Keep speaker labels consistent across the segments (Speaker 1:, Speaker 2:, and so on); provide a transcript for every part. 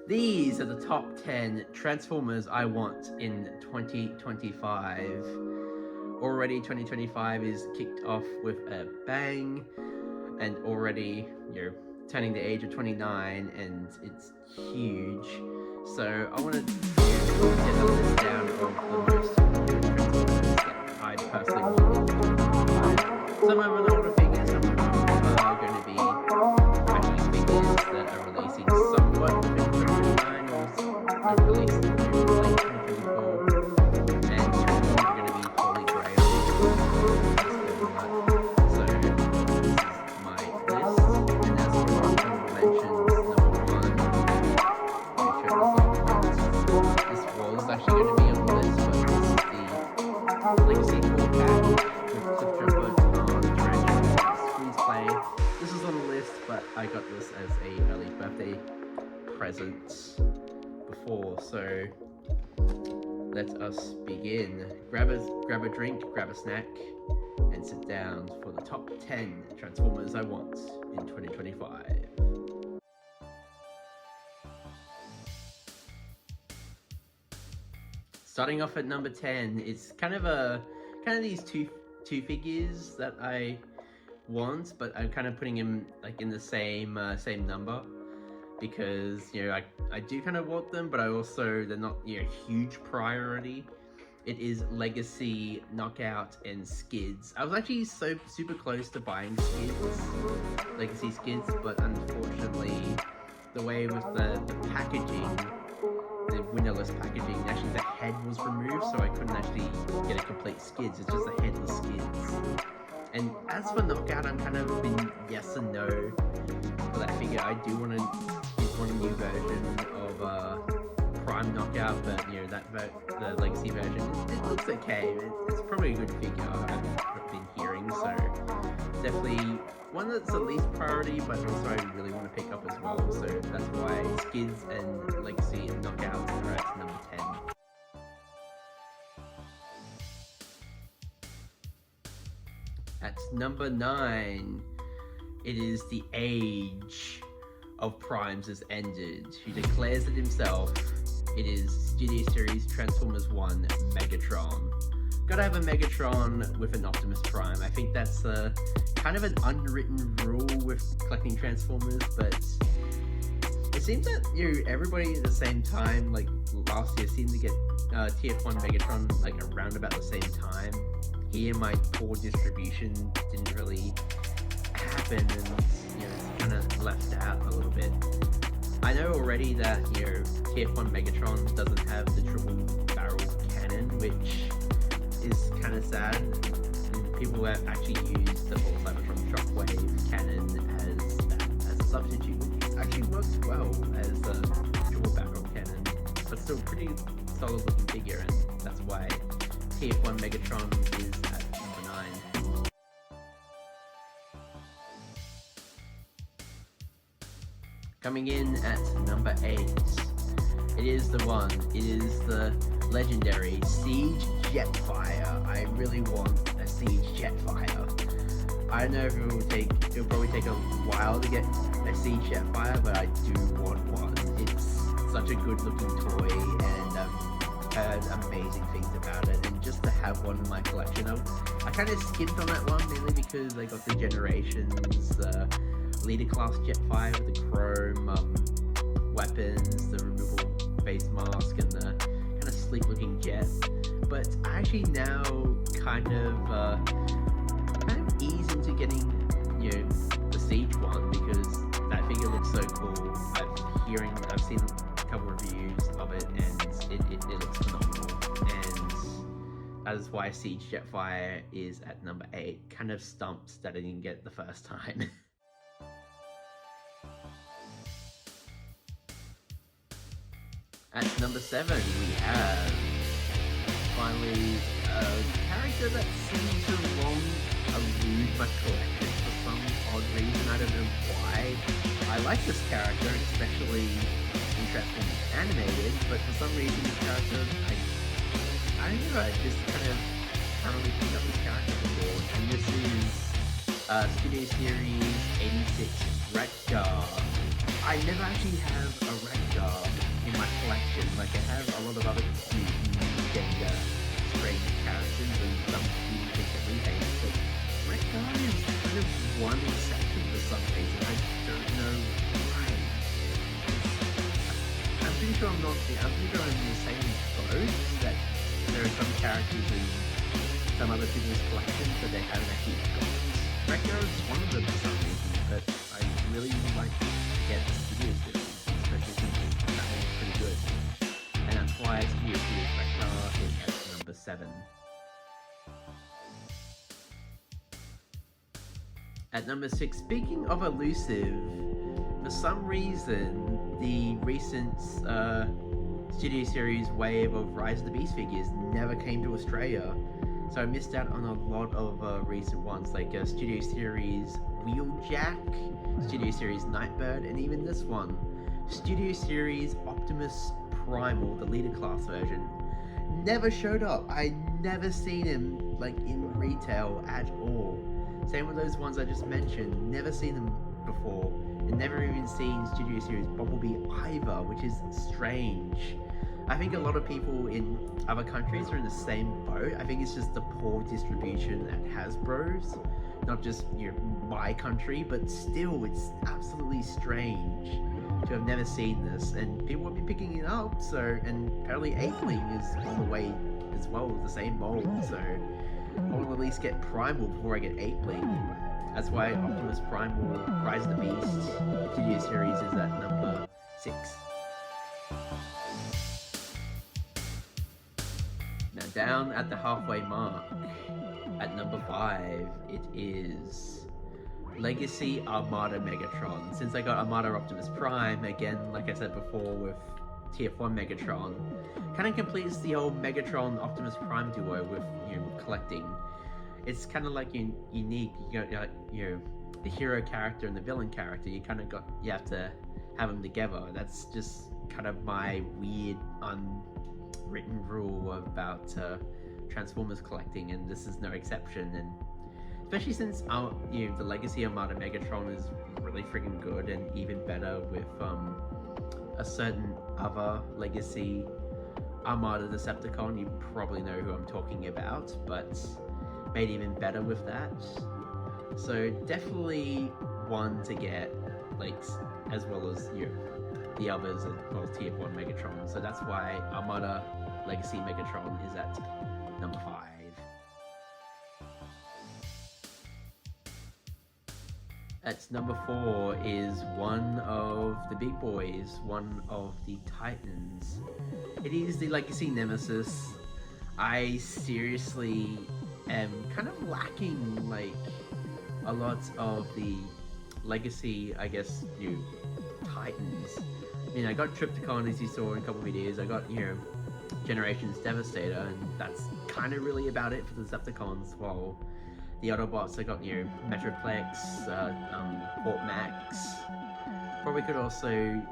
Speaker 1: These are the top 10 Transformers I want in 2025. Already 2025 is kicked off with a bang, and already you're turning the age of 29 and it's huge. So I want to get a list down of the most Transformers that I personally want. Some of them are older figures, some of them are going to be actually figures that are releasing somewhat in 2029 or are released in late 2024. And two of them are going to be Holy Grail. So this is my list. And as for honorable mentions, number one, this was actually going to be on the list, but this is the Legacy 4-pack with Cliff Jumper on Tarantula Squeeze Play. This is on the list, but I got this as a early birthday present before, so let us begin. Grab a drink, grab a snack, and sit down for the top 10 Transformers I want in 2025. Starting off at number 10, it's kind of these two figures that I want, but I'm kind of putting them like in the same number, because I do kind of want them, but they're not a huge priority. It is Legacy, Knockout, and Skids. I was actually super close to buying Legacy Skids, but unfortunately, the way with the packaging, the windowless packaging, actually the head was removed, so I couldn't actually get a complete Skids. It's just a headless Skids. And as for Knockout, I'm kind of been yes and no for that figure. I do want a new version of Prime Knockout, but the Legacy version, it looks okay. It's probably a good figure I've been hearing, so definitely one that's the least priority, but also I really want to pick up as well. So that's why Skids and Legacy and Knockout are at number 10. At number 9, it is the age of Primes has ended. Who declares it himself? It is Studio Series Transformers 1 Megatron. Gotta have a Megatron with an Optimus Prime. I think that's kind of an unwritten rule with collecting Transformers, but it seems that everybody at the same time, like last year, seemed to get TF1 Megatron like around about the same time. Here, my poor distribution didn't really happen, and it's kind of left out a little bit. I know already that TF1 Megatron doesn't have the triple barrel cannon, which is kind of sad. And people have actually used the Full Cybertron Shockwave cannon as a substitute, which actually works well as a triple barrel cannon, but still pretty solid looking figure, and that's why TF1 Megatron is at number 9. Coming in at number 8, it is the legendary Siege Jetfire. I really want a Siege Jetfire. I don't know if it'll probably take a while to get a Siege Jetfire, but I do want one. It's such a good looking toy, and I've heard amazing things about it, and just to have one in my collection, I kind of skipped on that one mainly because I got the Generations Leader Class Jetfire with the chrome weapons, the removable face mask, and the kind of sleek looking jet. But I actually now kind of ease into getting the Siege one, because that figure looks so cool. I've seen a couple reviews of it, and it looks phenomenal, and that is why Siege Jetfire is at number 8. Kind of stumped that I didn't get it the first time. At number 7, we have finally a character that seems to elude my collection for some odd reason. I don't know why. I like this character, especially in Transformers Animated, but for some reason this character, I don't know, I just kind of haven't really picked up this character before. And this is Studio Series 86 Wreck-Gar. I never actually have a Wreck-Gar in my collection. Like I have a lot of other cute, gender, strange characters and some cute things that we hate, but Rek'Gar is kind of one exception for some reason. I don't know why. I'm pretty sure I'm not. I'm pretty sure I'm in the same boat that there are some characters in some other people's collections that they haven't actually got. Rek'Gar is one of them for some reason, but I really would like to get the Studio Series, especially since that one's pretty good. And that's why Studio Series Rek'Gar is at number 7. At number 6, speaking of elusive, for some reason, the recent Studio Series wave of Rise of the Beast figures never came to Australia. So I missed out on a lot of recent ones, like Studio Series Wheeljack, Studio Series Nightbird, and even this one, Studio Series Optimus Primal, the leader class version. Never showed up. I never seen him like in retail at all. Same with those ones I just mentioned. Never seen them before, and never even seen Studio Series Bumblebee either, which is strange. I think a lot of people in other countries are in the same boat. I think it's just the poor distribution at Hasbro's, not just my country, but still, it's absolutely strange to have never seen this, and people will be picking it up. So, and apparently Apeling is on the way as well with the same mold. So, I'll at least get Primal before I get Apeling. That's why Optimus Primal Rise of the Beast Studio Series is at number 6. Now down at the halfway mark, at number 5, it is Legacy Armada Megatron. Since I got Armada Optimus Prime, again, like I said before with TF1 Megatron, kind of completes the old Megatron Optimus Prime duo with collecting. It's kind of like unique. You got the hero character and the villain character. You have to have them together. That's just kind of my weird unwritten rule about Transformers collecting, and this is no exception. And especially since the Legacy Armada Megatron is really freaking good, and even better with a certain other Legacy Armada Decepticon. You probably know who I'm talking about, but made even better with that. So definitely one to get, like, as well as the others, as well as TF1 Megatron. So that's why Armada Legacy Megatron is at number 5. At number 4 is one of the big boys, one of the Titans. It is the Legacy Nemesis. I seriously am kind of lacking like a lot of the Legacy, I guess, Titans. I mean, I got Trypticon, as you saw in a couple of videos. I got, Generations Devastator, and that's kind of really about it for the Decepticons. While the Autobots, I got, Metroplex, Port Max. Probably could also,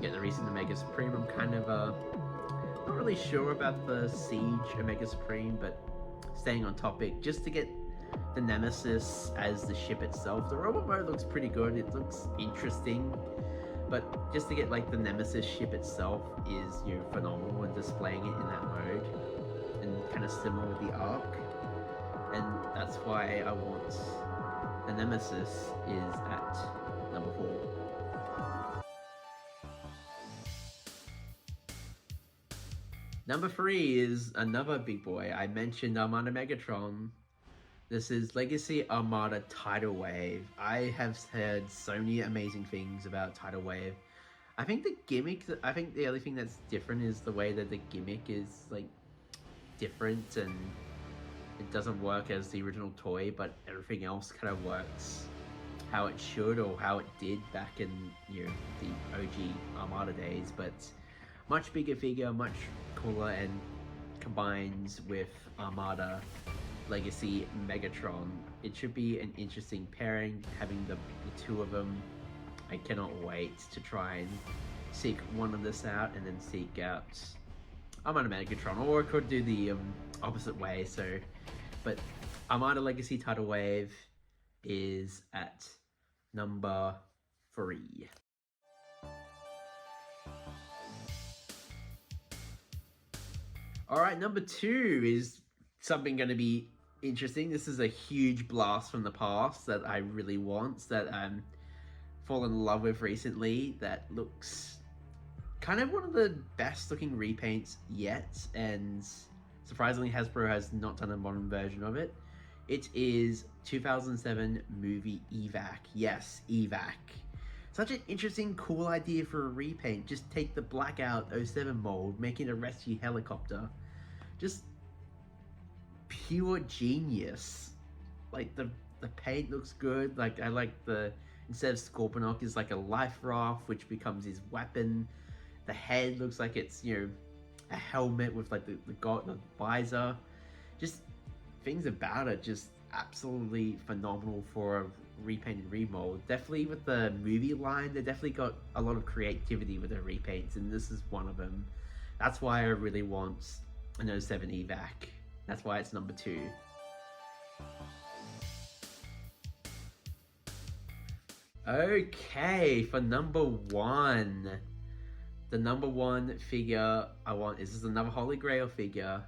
Speaker 1: get the recent Omega Supreme. I'm kind of, not really sure about the Siege Omega Supreme, but staying on topic, just to get the Nemesis as the ship itself. The robot mode looks pretty good. It looks interesting. But just to get like the Nemesis ship itself is phenomenal, and displaying it in that mode, and kind of similar with the Arc, and that's why I want the Nemesis is at number 4. Number 3 is another big boy. I mentioned Armada Megatron. This is Legacy Armada Tidal Wave. I have heard so many amazing things about Tidal Wave. I think the only thing that's different is the way that the gimmick is like different, and it doesn't work as the original toy, but everything else kind of works how it should, or how it did back in the OG Armada days. But much bigger figure, much cooler, and combines with Armada Legacy Megatron. It should be an interesting pairing, having the two of them. I cannot wait to try and seek one of this out, and then seek out Armada Megatron, or I could do the opposite way. So, but Armada Legacy Tidal Wave is at number 3. All right, number 2 is something going to be interesting. This is a huge blast from the past that I really want, that I'm fallen in love with recently, that looks kind of one of the best looking repaints yet, and surprisingly Hasbro has not done a modern version of it. It is 2007 movie Evac. Yes, Evac. Such an interesting, cool idea for a repaint. Just take the blackout 07 mold, make it a rescue helicopter. Just pure genius. Like the paint looks good. Like I like the, instead of Scorponok is like a life raft which becomes his weapon. The head looks like it's, you know, a helmet with like the visor. Just things about it just absolutely phenomenal for a repainted remold. Definitely with the movie line, they definitely got a lot of creativity with their repaints, and this is one of them. That's why I really want an 07 Evac. That's why it's number 2. Okay, for number 1. The number 1 figure I want is another Holy Grail figure.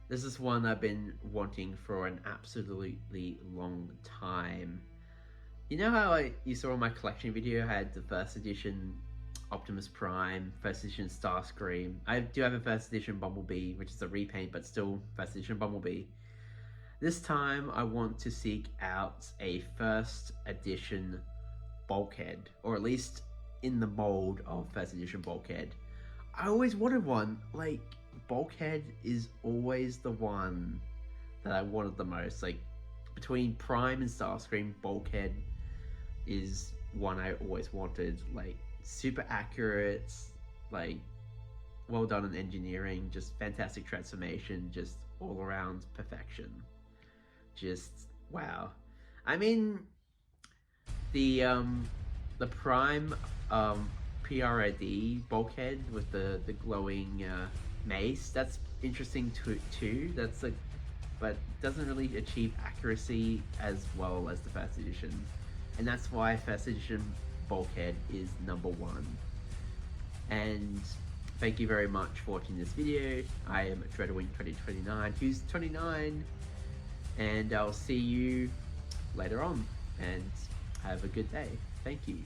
Speaker 1: This is one I've been wanting for an absolutely long time. You know how you saw in my collection video I had the first edition Optimus Prime, first edition Starscream. I do have a first edition Bumblebee, which is a repaint, but still first edition Bumblebee. This time I want to seek out a first edition Bulkhead, or at least in the mold of first edition Bulkhead. I always wanted one. Like, Bulkhead is always the one that I wanted the most. Like, between Prime and Starscream, Bulkhead is one I always wanted. Like, super accurate, like, well done in engineering, just fantastic transformation, just all around perfection. Just wow. I mean, the Prime PRID Bulkhead with the glowing mace, that's interesting too. That's like, but doesn't really achieve accuracy as well as the first edition, and that's why first edition Bulkhead is number 1. And thank you very much for watching this video. I am Dreadwing 2029, who's 29, and I'll see you later on, and have a good day. Thank you.